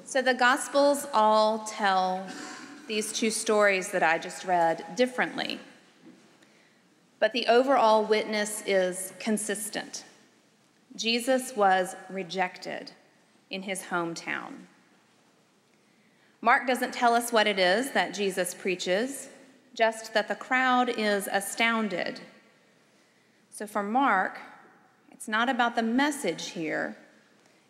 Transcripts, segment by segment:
So the Gospels all tell these two stories that I just read differently, but the overall witness is consistent. Jesus was rejected in his hometown. Mark doesn't tell us what it is that Jesus preaches, just that the crowd is astounded. So for Mark, it's not about the message here,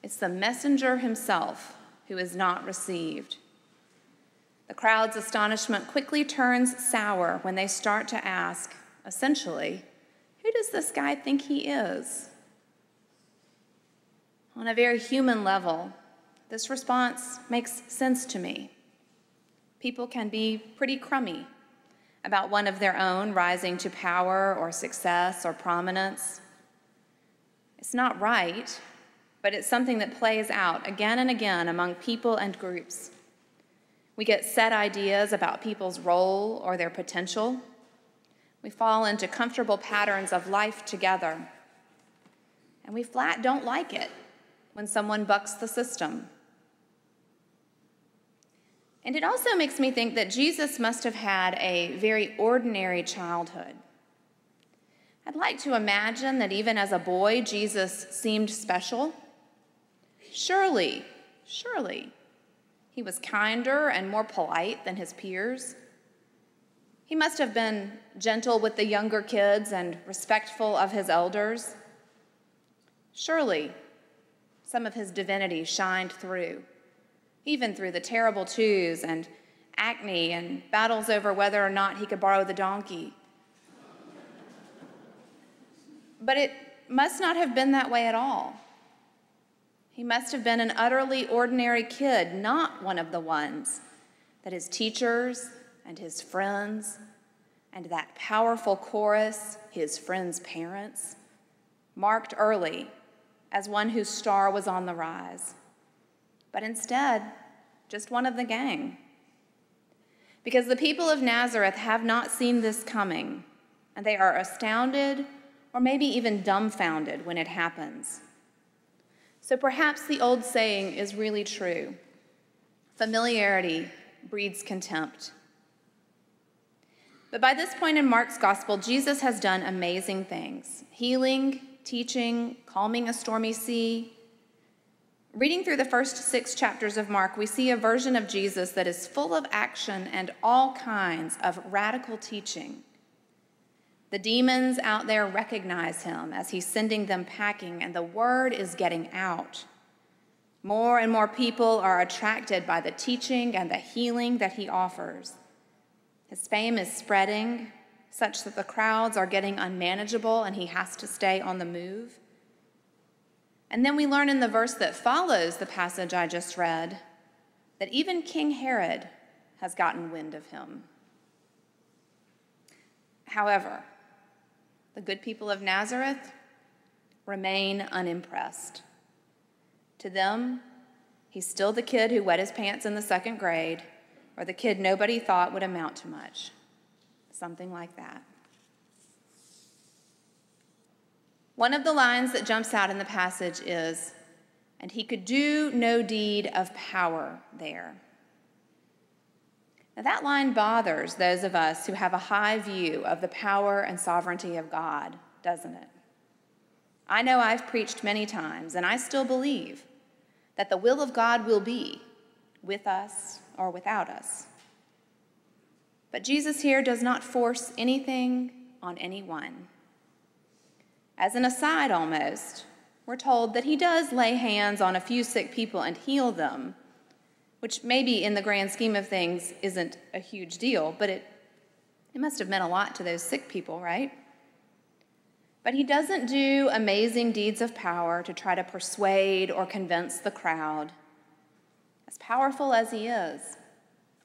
it's the messenger himself who is not received. The crowd's astonishment quickly turns sour when they start to ask, essentially, who does this guy think he is? On a very human level, this response makes sense to me. People can be pretty crummy about one of their own rising to power or success or prominence. It's not right, but it's something that plays out again and again among people and groups. We get set ideas about people's role or their potential. We fall into comfortable patterns of life together. And we flat don't like it when someone bucks the system. And it also makes me think that Jesus must have had a very ordinary childhood. I'd like to imagine that even as a boy, Jesus seemed special. Surely, he was kinder and more polite than his peers. He must have been gentle with the younger kids and respectful of his elders. Surely, some of his divinity shined through, even through the terrible twos and acne and battles over whether or not he could borrow the donkey. But it must not have been that way at all. He must have been an utterly ordinary kid, not one of the ones that his teachers and his friends and that powerful chorus, his friends' parents, marked early as one whose star was on the rise, but instead, just one of the gang. Because the people of Nazareth have not seen this coming, and they are astounded or maybe even dumbfounded when it happens. So perhaps the old saying is really true. Familiarity breeds contempt. But by this point in Mark's gospel, Jesus has done amazing things: healing, teaching, calming a stormy sea. Reading through the first 6 chapters of Mark, we see a version of Jesus that is full of action and all kinds of radical teaching. The demons out there recognize him as he's sending them packing, and the word is getting out. More and more people are attracted by the teaching and the healing that he offers. His fame is spreading, such that the crowds are getting unmanageable and he has to stay on the move. And then we learn in the verse that follows the passage I just read that even King Herod has gotten wind of him. However, the good people of Nazareth remain unimpressed. To them, he's still the kid who wet his pants in the 2nd grade, or the kid nobody thought would amount to much. Something like that. One of the lines that jumps out in the passage is, "And he could do no deed of power there." Now that line bothers those of us who have a high view of the power and sovereignty of God, doesn't it? I know I've preached many times, and I still believe that the will of God will be with us or without us. But Jesus here does not force anything on anyone. As an aside almost, we're told that he does lay hands on a few sick people and heal them, which maybe in the grand scheme of things isn't a huge deal, but it must have meant a lot to those sick people, right? But he doesn't do amazing deeds of power to try to persuade or convince the crowd. As powerful as he is,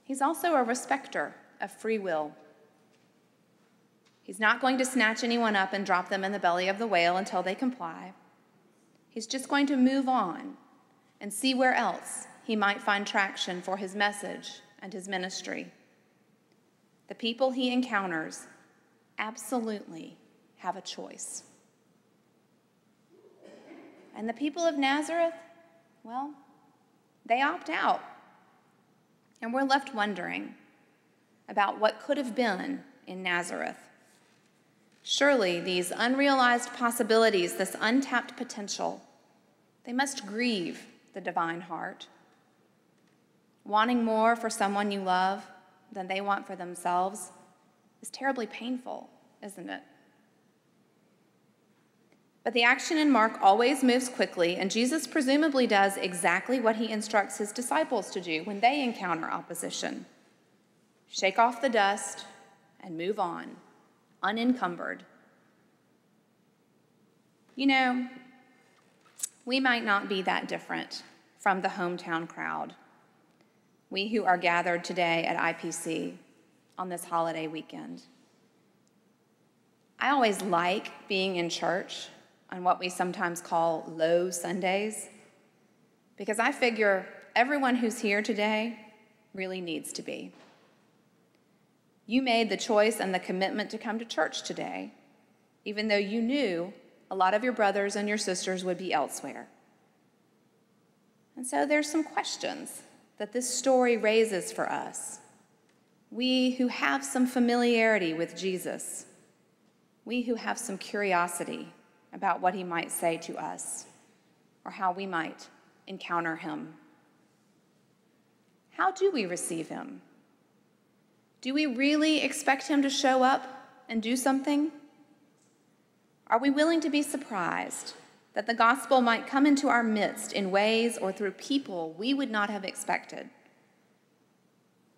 he's also a respecter of free will. He's not going to snatch anyone up and drop them in the belly of the whale until they comply. He's just going to move on and see where else he might find traction for his message and his ministry. The people he encounters absolutely have a choice. And the people of Nazareth, well, They opt out, and we're left wondering about what could have been in Nazareth. Surely these unrealized possibilities, this untapped potential, they must grieve the divine heart. Wanting more for someone you love than they want for themselves is terribly painful, isn't it? But the action in Mark always moves quickly, and Jesus presumably does exactly what he instructs his disciples to do when they encounter opposition. Shake off the dust and move on, unencumbered. You know, we might not be that different from the hometown crowd, we who are gathered today at IPC on this holiday weekend. I always like being in church on what we sometimes call low Sundays, because I figure everyone who's here today really needs to be. You made the choice and the commitment to come to church today, even though you knew a lot of your brothers and your sisters would be elsewhere. And so there's some questions that this story raises for us. We who have some familiarity with Jesus, we who have some curiosity about what he might say to us or how we might encounter him. How do we receive him? Do we really expect him to show up and do something? Are we willing to be surprised that the gospel might come into our midst in ways or through people we would not have expected?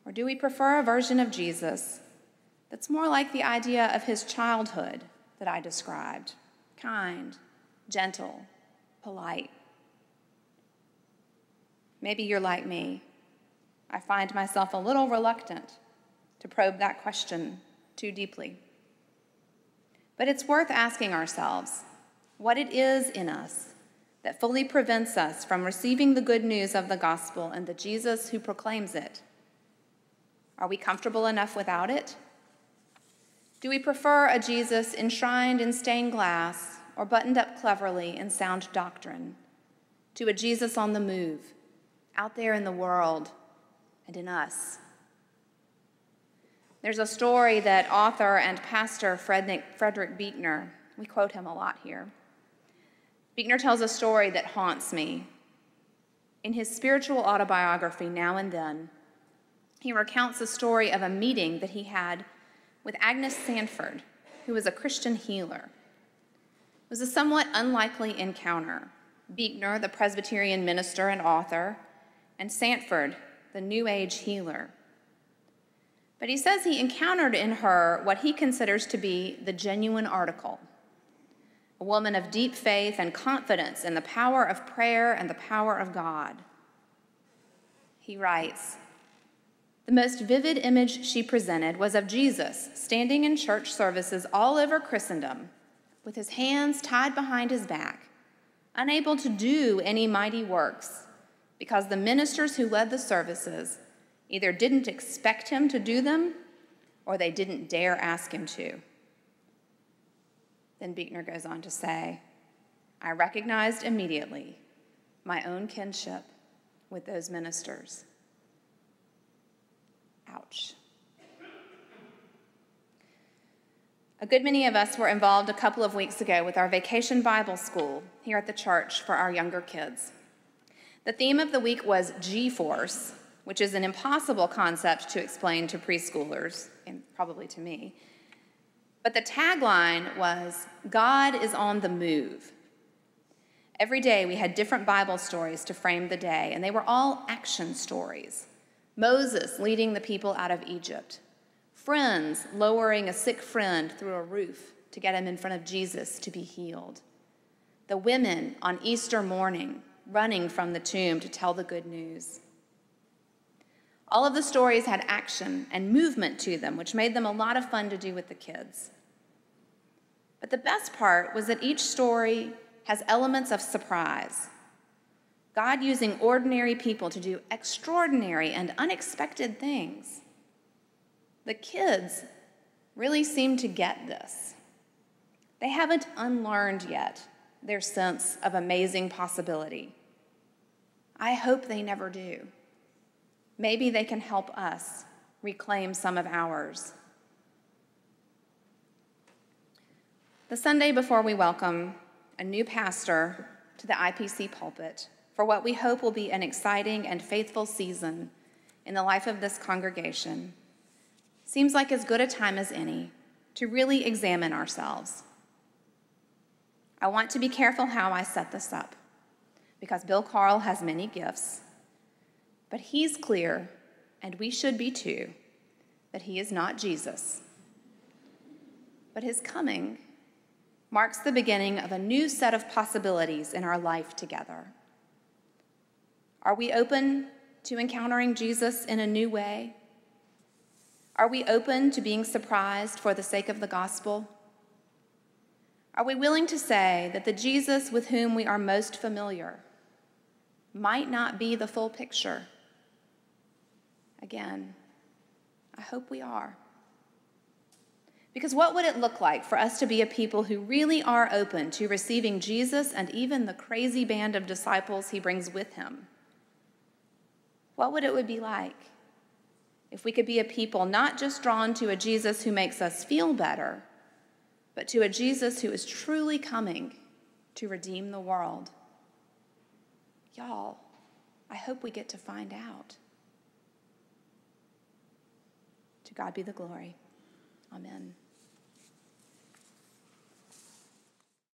Or do we prefer a version of Jesus that's more like the idea of his childhood that I described? Kind, gentle, polite. Maybe you're like me. I find myself a little reluctant to probe that question too deeply. But it's worth asking ourselves what it is in us that fully prevents us from receiving the good news of the gospel and the Jesus who proclaims it. Are we comfortable enough without it? Do we prefer a Jesus enshrined in stained glass or buttoned up cleverly in sound doctrine to a Jesus on the move, out there in the world and in us? There's a story that author and pastor Frederick Buechner, we quote him a lot here. Buechner tells a story that haunts me. In his spiritual autobiography, Now and Then, he recounts a story of a meeting that he had with Agnes Sanford, who was a Christian healer. It was a somewhat unlikely encounter. Buechner, the Presbyterian minister and author, and Sanford, the New Age healer. But he says he encountered in her what he considers to be the genuine article, a woman of deep faith and confidence in the power of prayer and the power of God. He writes, "The most vivid image she presented was of Jesus standing in church services all over Christendom with his hands tied behind his back, unable to do any mighty works because the ministers who led the services either didn't expect him to do them or they didn't dare ask him to." Then Buechner goes on to say, "I recognized immediately my own kinship with those ministers." Ouch. A good many of us were involved a couple of weeks ago with our Vacation Bible School here at the church for our younger kids. The theme of the week was G-force, which is an impossible concept to explain to preschoolers, and probably to me. But the tagline was, God is on the move. Every day we had different Bible stories to frame the day, and they were all action stories. Moses leading the people out of Egypt. Friends lowering a sick friend through a roof to get him in front of Jesus to be healed. The women on Easter morning running from the tomb to tell the good news. All of the stories had action and movement to them, which made them a lot of fun to do with the kids. But the best part was that each story has elements of surprise. God using ordinary people to do extraordinary and unexpected things. The kids really seem to get this. They haven't unlearned yet their sense of amazing possibility. I hope they never do. Maybe they can help us reclaim some of ours. The Sunday before we welcome a new pastor to the IPC pulpit for what we hope will be an exciting and faithful season in the life of this congregation, seems like as good a time as any to really examine ourselves. I want to be careful how I set this up, because Bill Carl has many gifts, but he's clear, and we should be too, that he is not Jesus. But his coming marks the beginning of a new set of possibilities in our life together. Are we open to encountering Jesus in a new way? Are we open to being surprised for the sake of the gospel? Are we willing to say that the Jesus with whom we are most familiar might not be the full picture? Again, I hope we are. Because what would it look like for us to be a people who really are open to receiving Jesus and even the crazy band of disciples he brings with him? What would it be like if we could be a people not just drawn to a Jesus who makes us feel better, but to a Jesus who is truly coming to redeem the world? Y'all, I hope we get to find out. To God be the glory. Amen.